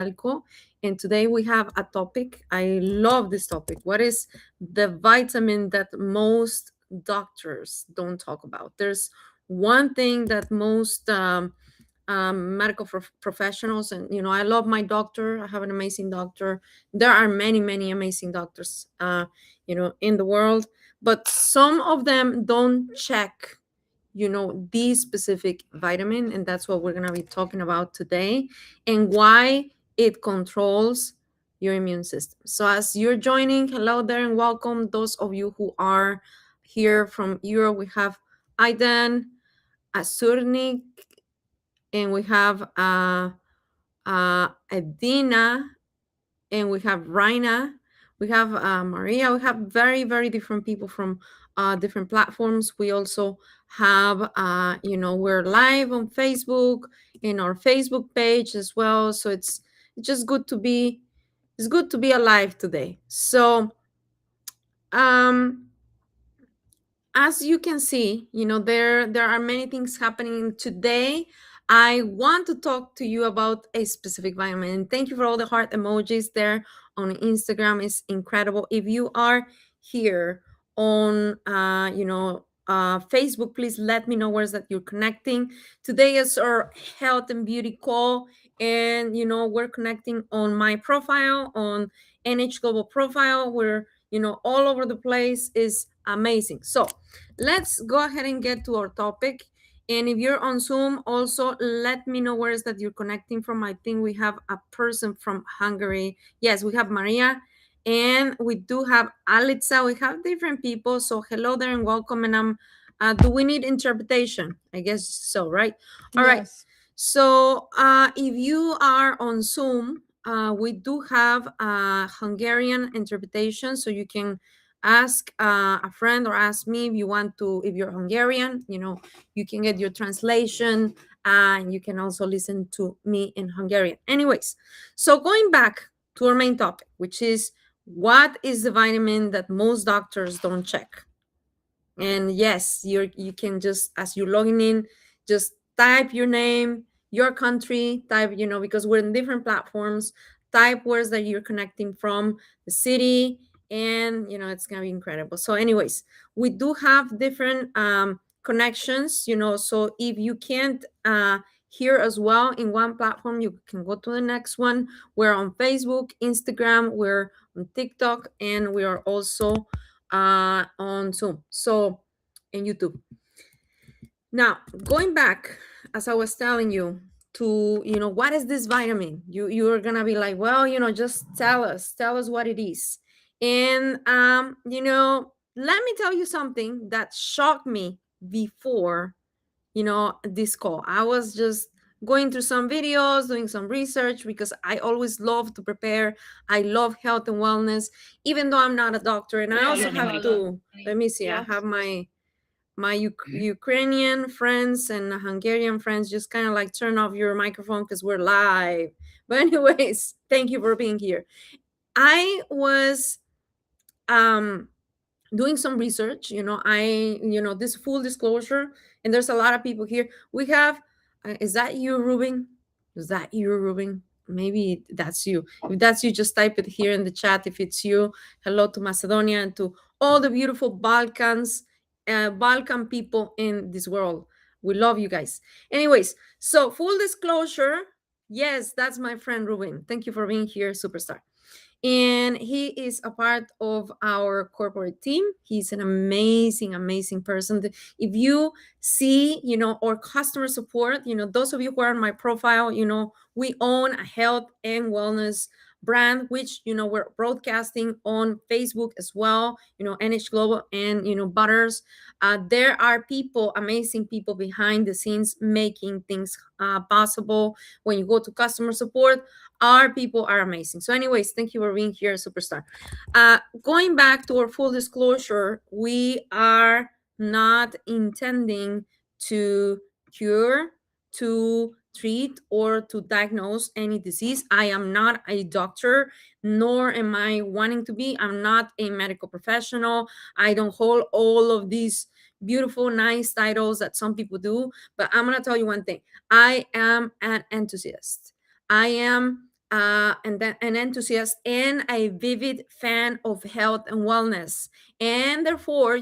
Alco, and today we have a topic. I love this topic. What is the vitamin that most doctors don't talk about? There's one thing that most medical professionals, and I love my doctor. I have an amazing doctor. There are many, many amazing doctors, in the world, but some of them don't check this specific vitamin, and that's what we're going to be talking about today, and why it controls your immune system. So as you're joining, hello there and welcome. Those of you who are here from Europe, we have Aidan, Asurnik, and we have Edina, and we have Raina, we have Maria. We have very, very different people from different platforms. We also have, we're live on Facebook, in our Facebook page as well. So it's just good to be, it's good to be alive today. So, um, as you can see, there are many things happening today. I want to talk to you about a specific vitamin. And thank you for all the heart emojis there on Instagram. It's incredible. If you are here on Facebook, please let me know where's that you're connecting. Today is our health and beauty call. And we're connecting on my profile, on NH Global profile. We're all over the place. Is amazing. So let's go ahead and get to our topic. And if you're on Zoom, also let me know where is that you're connecting from. I think we have a person from Hungary. Yes, we have Maria, and we do have Alitza. We have different people. So hello there and welcome. And do we need interpretation? I guess so, right? All right. Yes. So if you are on Zoom, we do have Hungarian interpretation, so you can ask a friend or ask me if you want to. If you're Hungarian, you can get your translation, and you can also listen to me in Hungarian. Anyways, so going back to our main topic, which is what is the vitamin that most doctors don't check. And yes, you can just, as you're logging in, just type your name, your country, type, because we're in different platforms, type words that you're connecting from, the city, and it's gonna be incredible. So anyways, we do have different connections, so if you can't hear as well in one platform, you can go to the next one. We're on Facebook, Instagram, we're on TikTok, and we are also on Zoom, so in YouTube. Now, going back, as I was telling you, to what is this vitamin? You're gonna be like, well, just tell us what it is. And let me tell you something that shocked me before this call. I was just going through some videos, doing some research, because I always love to prepare. I love health and wellness, even though I'm not a doctor. And I also have to, let me see, I have my Ukrainian friends and Hungarian friends just kind of like turn off your microphone because we're live. But anyways, thank you for being here. I was um doing some research. This full disclosure, and there's a lot of people here. We have is that you, Ruben? Is that you, Ruben? Maybe that's you. If that's you, just type it here in the chat if it's you. Hello to Macedonia and to all the beautiful Balkan people in this world. We love you guys. Anyways, so full disclosure, yes, that's my friend Ruben. Thank you for being here, superstar, and he is a part of our corporate team. He's an amazing, amazing person. If you see, our customer support, those of you who are on my profile, we own a health and wellness brand, which we're broadcasting on Facebook as well, NH Global and Butters. There are people, amazing people behind the scenes making things possible. When you go to customer support, our people are amazing. So anyways, thank you for being here, superstar. Going back to our full disclosure, we are not intending to cure, to treat, or to diagnose any disease. I am not a doctor, nor am I wanting to be. I'm not a medical professional. I don't hold all of these beautiful, nice titles that some people do. But I'm going to tell you one thing. I am an enthusiast. I am and then an enthusiast and a vivid fan of health and wellness. And therefore,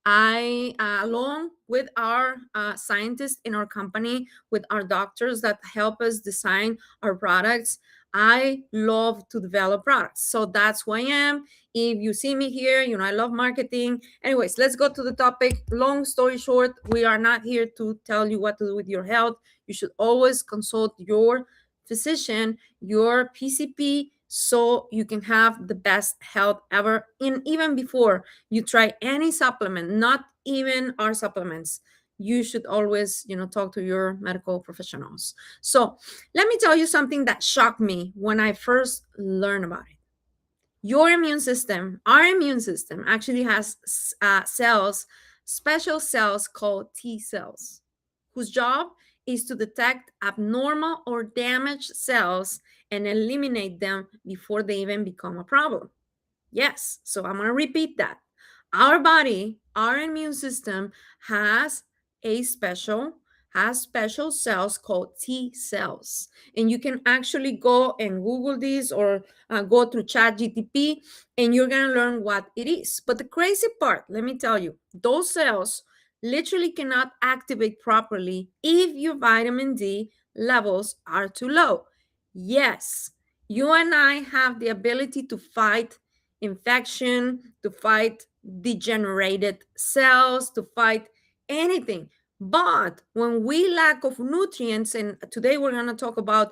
I, along with our scientists in our company, with our doctors that help us design our products, I love to develop products. So that's who I am. If you see me here, I love marketing. Anyways, let's go to the topic. Long story short, we are not here to tell you what to do with your health. You should always consult your physician, your PCP, so you can have the best health ever. And even before you try any supplement, not even our supplements, you should always, talk to your medical professionals. So let me tell you something that shocked me when I first learned about it. Your immune system, our immune system, actually has cells, special cells called T cells, whose job is to detect abnormal or damaged cells and eliminate them before they even become a problem. Yes, so I'm going to repeat that. Our body, our immune system a special has special cells called T cells. And you can actually go and Google this, or go through ChatGTP, and you're going to learn what it is. But the crazy part, let me tell you, those cells literally cannot activate properly if your vitamin D levels are too low. Yes, you and I have the ability to fight infection, to fight degenerated cells, to fight anything. But when we lack of nutrients, and today we're going to talk about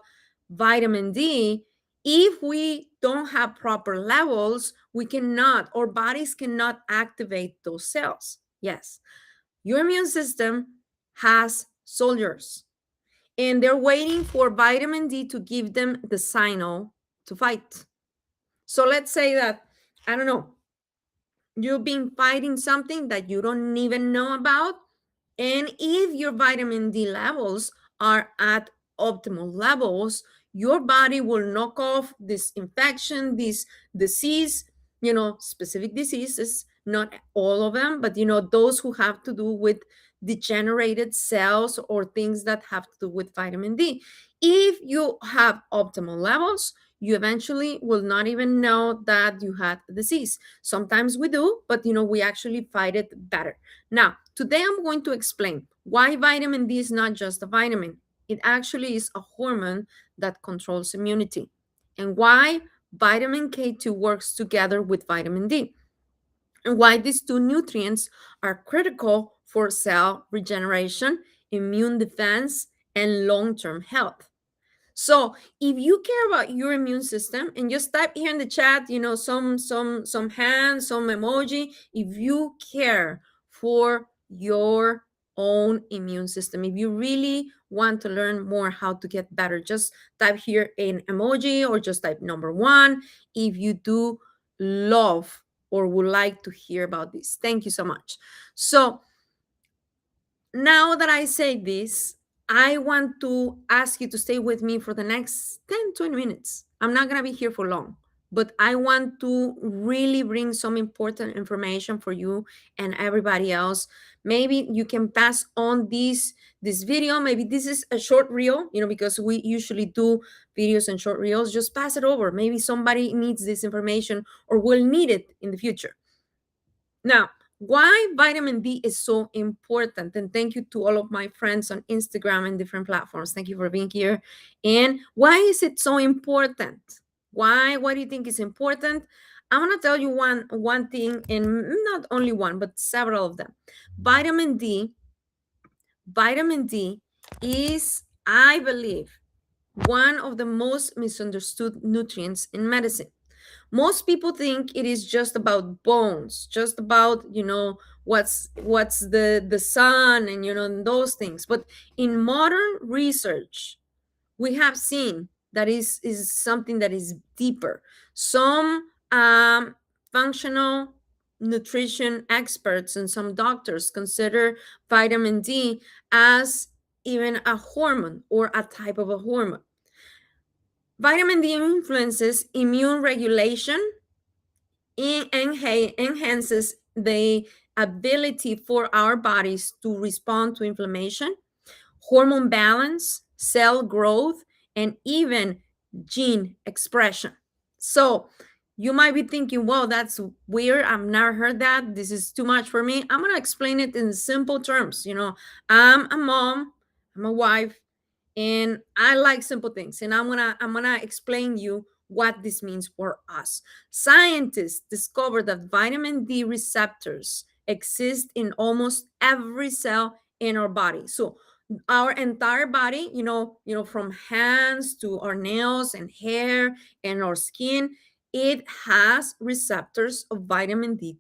vitamin D, if we don't have proper levels, our bodies cannot activate those cells. Yes, your immune system has soldiers, and they're waiting for vitamin D to give them the signal to fight. So let's say that, I don't know, you've been fighting something that you don't even know about. And if your vitamin D levels are at optimal levels, your body will knock off this infection, this disease, specific diseases, not all of them, but those who have to do with degenerated cells or things that have to do with vitamin D. If you have optimal levels, you eventually will not even know that you had a disease. Sometimes we do, but we actually fight it better. Now, today I'm going to explain why vitamin D is not just a vitamin. It actually is a hormone that controls immunity, and why vitamin K2 works together with vitamin D, and why these two nutrients are critical for cell regeneration, immune defense, and long-term health. So if you care about your immune system, and just type here in the chat, some hands, some emoji, if you care for your own immune system, if you really want to learn more how to get better, just type here an emoji, or just type number one if you do love or would like to hear about this. Thank you so much. So now that I say this, I want to ask you to stay with me for the next 10-20 minutes. I'm not going to be here for long, but I want to really bring some important information for you and everybody else. Maybe you can pass on this video. Maybe this is a short reel, because we usually do videos and short reels. Just pass it over. Maybe somebody needs this information or will need it in the future. Now, why vitamin D is so important, and thank you to all of my friends on Instagram and different platforms. Thank you for being here. And why is it so important? Why do you think it's important? I want to tell you one thing, and not only one, but several of them. Vitamin D is, I believe, one of the most misunderstood nutrients in medicine. Most people think it is just about bones, just about what's the sun, and those things. But in modern research, we have seen that is something that is deeper. Some functional nutrition experts and some doctors consider vitamin D as even a hormone, or a type of a hormone. Vitamin D influences immune regulation, enhances the ability for our bodies to respond to inflammation, hormone balance, cell growth, and even gene expression. So you might be thinking, well, that's weird. I've never heard that. This is too much for me. I'm going to explain it in simple terms. I'm a mom, I'm a wife, and I like simple things. And I'm gonna explain you what this means for us. Scientists discovered that vitamin D receptors exist in almost every cell in our body. So our entire body, from hands to our nails and hair and our skin, it has receptors of vitamin D.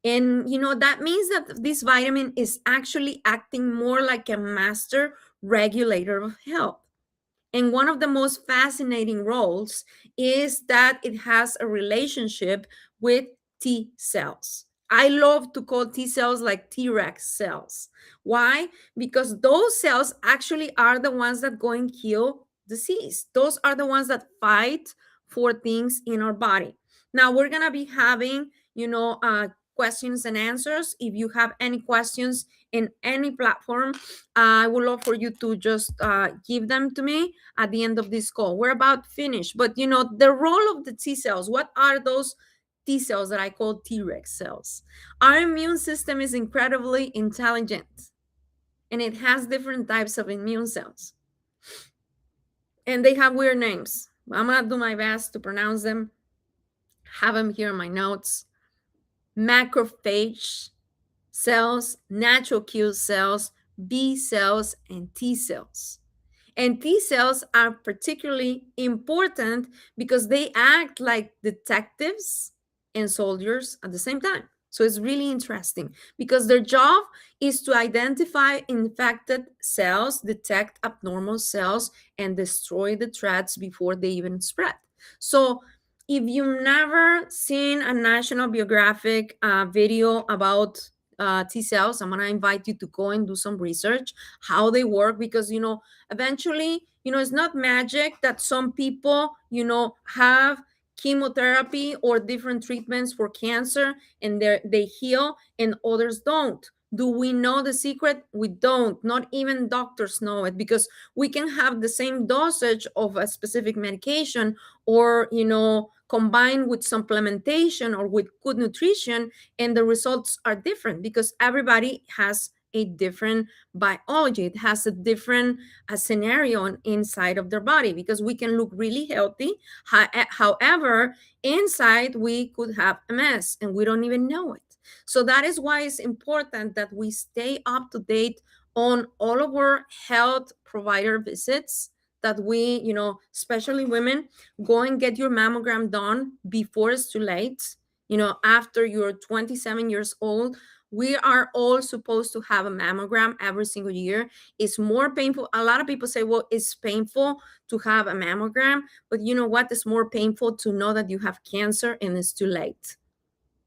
And that means that this vitamin is actually acting more like a master regulator of health. And one of the most fascinating roles is that it has a relationship with T cells. I love to call T cells like T-Rex cells. Why? Because those cells actually are the ones that go and kill disease. Those are the ones that fight for things in our body. Now we're gonna be having, questions and answers. If you have any questions in any platform, I would love for you to just give them to me at the end of this call. We're about finished, but the role of the T cells, what are those T cells that I call T-Rex cells? Our immune system is incredibly intelligent, and it has different types of immune cells, and they have weird names. I'm gonna do my best to pronounce them, have them here in my notes. Macrophage cells, natural killer cells, B cells, and T cells. And T cells are particularly important because they act like detectives and soldiers at the same time. So it's really interesting because their job is to identify infected cells, detect abnormal cells, and destroy the threats before they even spread. So if you've never seen a National Geographic video about T cells, I'm going to invite you to go and do some research how they work, because eventually, it's not magic that some people, have chemotherapy or different treatments for cancer and they heal and others don't. Do we know the secret? We don't. Not even doctors know it, because we can have the same dosage of a specific medication, or combined with supplementation or with good nutrition, and the results are different because everybody has a different biology. It has a different scenario inside of their body, because we can look really healthy. However, inside we could have a mess and we don't even know it. So that is why it's important that we stay up to date on all of our health provider visits, that we, especially women, go and get your mammogram done before it's too late. After you're 27 years old, we are all supposed to have a mammogram every single year. It's more painful. A lot of people say, well, it's painful to have a mammogram, but you know what? It's more painful to know that you have cancer and it's too late.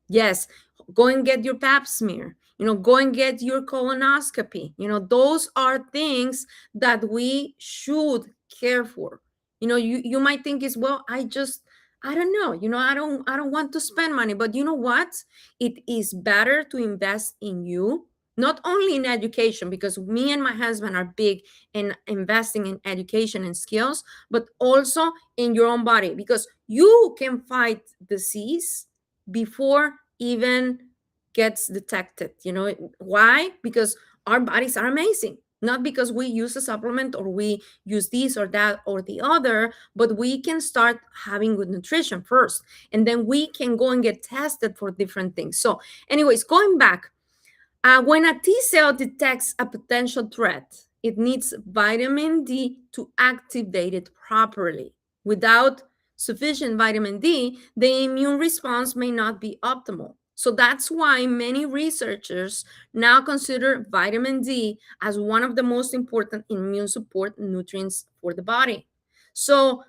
Yes, go and get your pap smear. Go and get your colonoscopy. Those are things that we should care for. You might think is, well, I don't know. I don't want to spend money, but you know what? It is better to invest in you, not only in education, because me and my husband are big in investing in education and skills, but also in your own body, because you can fight disease before even gets detected. Why? Because our bodies are amazing, not because we use a supplement or we use this or that or the other, but we can start having good nutrition first, and then we can go and get tested for different things. So anyways, going back, when a T cell detects a potential threat, it needs vitamin D to activate it properly. Without sufficient vitamin D, the immune response may not be optimal. So that's why many researchers now consider vitamin D as one of the most important immune support nutrients for the body. So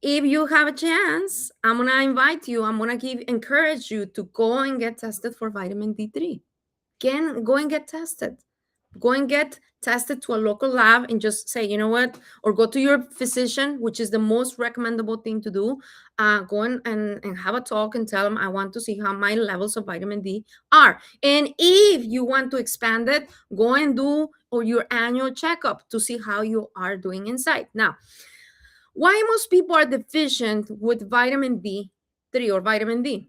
if you have a chance, I'm gonna invite you, I'm gonna encourage you to go and get tested for vitamin D3. Can go and get tested. Go and get tested to a local lab and just say, you know what, or go to your physician, which is the most recommendable thing to do. Go and have a talk and tell them, I want to see how my levels of vitamin D are. And if you want to expand it, go and do or your annual checkup to see how you are doing inside. Now, Why most people are deficient with vitamin D3 or vitamin D?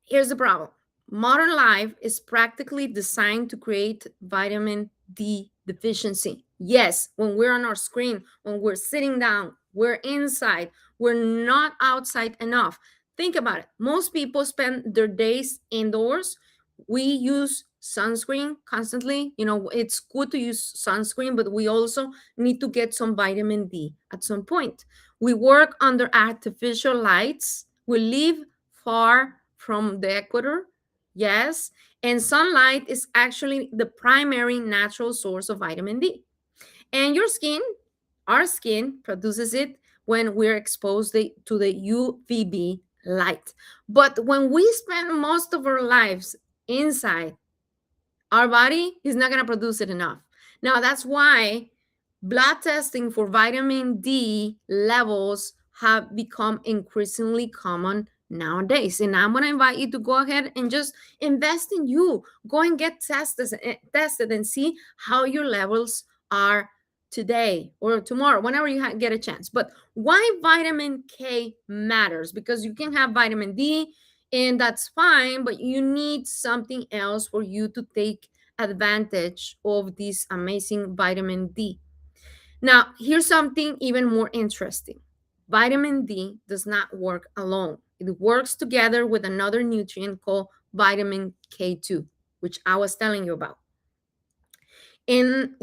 Here's the problem. Modern life is practically designed to create vitamin D deficiency. Yes, when we're on our screen, when we're sitting down, we're inside, we're not outside enough. Think about it. Most people spend their days indoors. We use sunscreen constantly. It's good to use sunscreen, but we also need to get some vitamin D at some point. We work under artificial lights. We live far from the equator. Yes. And sunlight is actually the primary natural source of vitamin D. And our skin, produces it when we're exposed to the UVB light. But when we spend most of our lives inside, our body is not going to produce it enough. Now, that's why blood testing for vitamin D levels have become increasingly common nowadays. And I'm going to invite you to go ahead and just invest in you. Go and get tested and see how your levels are today or tomorrow, whenever you get a chance. But why vitamin K matters? Because you can have vitamin D, and that's fine, but you need something else for you to take advantage of this amazing vitamin D. Now, here's something even more interesting. Vitamin D does not work alone. It works together with another nutrient called vitamin K2, which I was telling you about. And,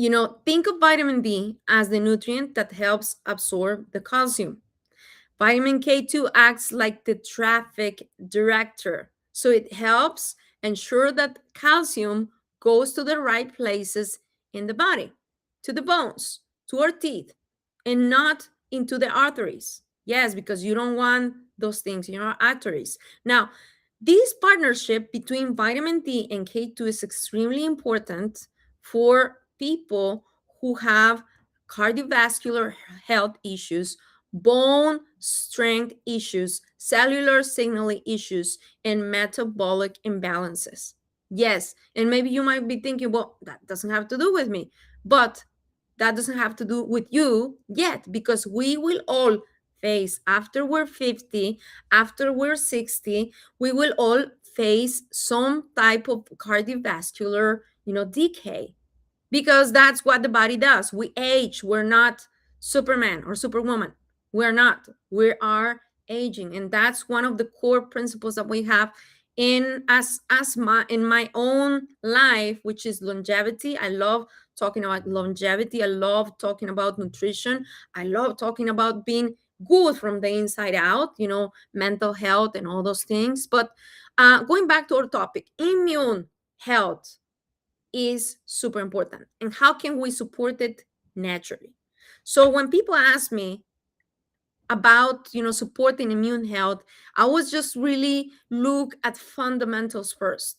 think of vitamin D as the nutrient that helps absorb the calcium. Vitamin K2 acts like the traffic director. So it helps ensure that calcium goes to the right places in the body, to the bones, to our teeth, and not into the arteries. Yes, because you don't want those things in your arteries. Now, this partnership between vitamin D and K2 is extremely important for people who have cardiovascular health issues, bone strength issues, cellular signaling issues, and metabolic imbalances. Yes, and maybe you might be thinking, well, that doesn't have to do with me, but that doesn't have to do with you yet, because we will all face, after we're 50, after we're 60, we will all face some type of cardiovascular, decay, because that's what the body does. We age. We're not Superman or Superwoman. We're not. We are aging, and that's one of the core principles that we have in my own life, which is longevity. I love talking about longevity. I love talking about nutrition. I love talking about being good from the inside out, mental health and all those things. But going back to our topic, immune health is super important. And how can we support it naturally? So when people ask me about, supporting immune health, I was just really look at fundamentals first.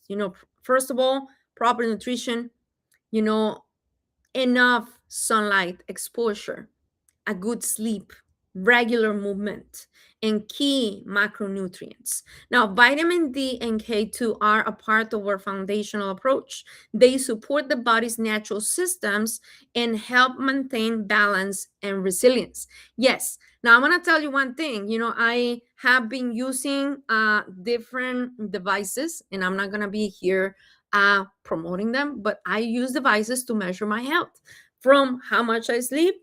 First of all, proper nutrition, you know, enough sunlight exposure, a good sleep, regular movement, and key macronutrients. Now, vitamin D and K2 are a part of our foundational approach. They support the body's natural systems and help maintain balance and resilience. Yes. Now, I'm going to tell you one thing. I have been using different devices, and I'm not going to be here promoting them, but I use devices to measure my health, from how much I sleep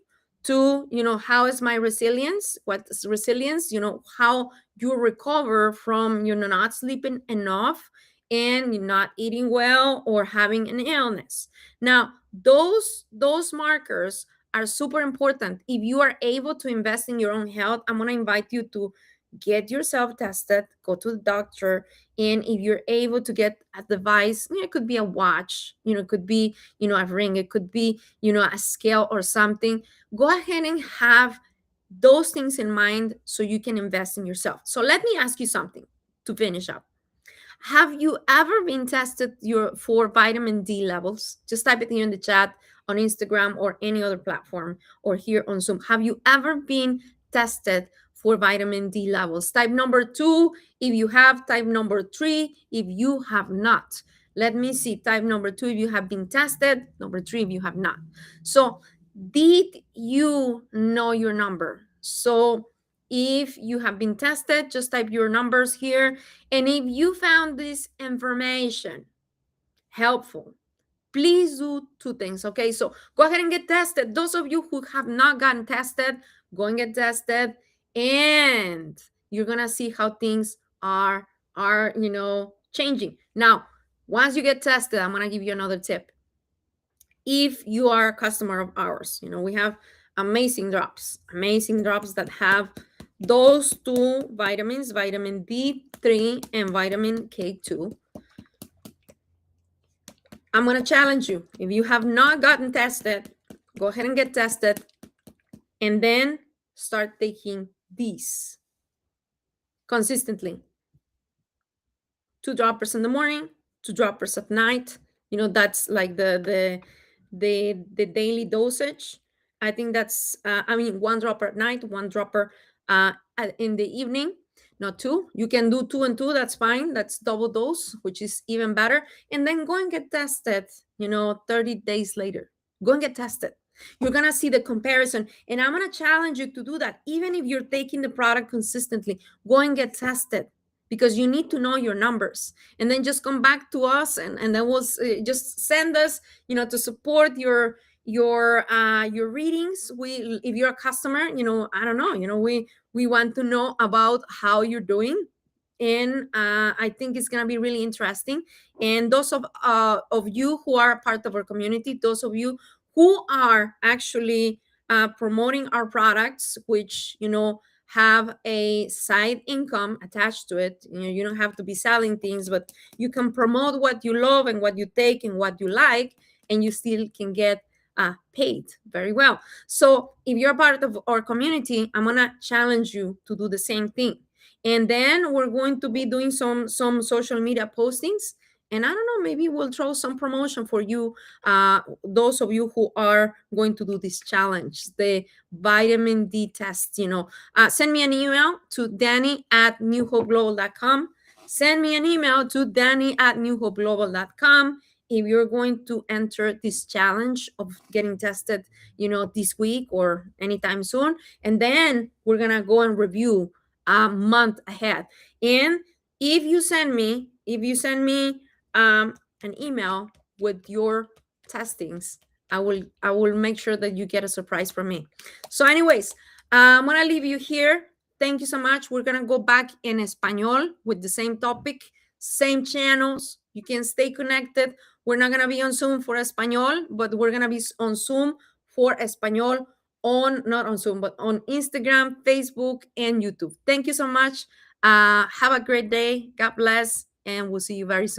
to, how is my resilience, what is resilience, how you recover from, not sleeping enough and not eating well or having an illness. Now, those markers are super important. If you are able to invest in your own health, I'm going to invite you to get yourself tested, go to the doctor, and if you're able to get a device, it could be a watch, it could be, a ring, it could be, a scale or something. Go ahead and have those things in mind so you can invest in yourself. So let me ask you something to finish up. Have you ever been tested for vitamin D levels? Just type it here in the chat on Instagram or any other platform, or here on Zoom. Have you ever been tested for vitamin D levels? Type number 2 if you have, type number 3 if you have not. Let me see. Type number 2 if you have been tested, number 3 if you have not. So did you know your number? So if you have been tested, just type your numbers here. And if you found this information helpful, please do two things. Okay, so go ahead and get tested. Those of you who have not gotten tested, go and get tested, and you're gonna see how things are changing. Now, once you get tested, I'm gonna give you another tip. If you are a customer of ours, we have amazing drops that have those two vitamins, vitamin D3 and vitamin K2. I'm going to challenge you. If you have not gotten tested, go ahead and get tested and then start taking these consistently. 2 droppers in the morning, 2 droppers at night. That's like the daily dosage. I think that's 1 dropper at night, 1 dropper in the evening. Not 2. You can do 2 and 2. That's fine. That's double dose, which is even better. And then go and get tested. 30 days later, go and get tested. You're gonna see the comparison, and I'm gonna challenge you to do that. Even if you're taking the product consistently, go and get tested, because you need to know your numbers, and then just come back to us, and then we'll just send us to support your readings. If you're a customer, I don't know, we want to know about how you're doing. And I think it's going to be really interesting. And those of you who are part of our community, those of you who are actually promoting our products, which have a side income attached to it. You don't have to be selling things, but you can promote what you love and what you take and what you like, and you still can get paid very well. So if you're part of our community, I'm gonna challenge you to do the same thing. And then we're going to be doing some social media postings, and I don't know, maybe we'll throw some promotion for you, those of you who are going to do this challenge, the vitamin D test. Send me an email to Danny@newhopeglobal.com. Send me an email to Danny@newhopeglobal.com if you're going to enter this challenge of getting tested, this week or anytime soon. And then we're gonna go and review a month ahead. And if you send me an email with your testings, I will make sure that you get a surprise from me. So anyways, I'm gonna leave you here. Thank you so much. We're gonna go back in Espanol with the same topic, same channels. You can stay connected. We're not gonna be on Zoom for Espanol, but we're gonna be on Zoom for Espanol, not on Zoom, but on Instagram, Facebook, and YouTube. Thank you so much. Have a great day. God bless, and we'll see you very soon.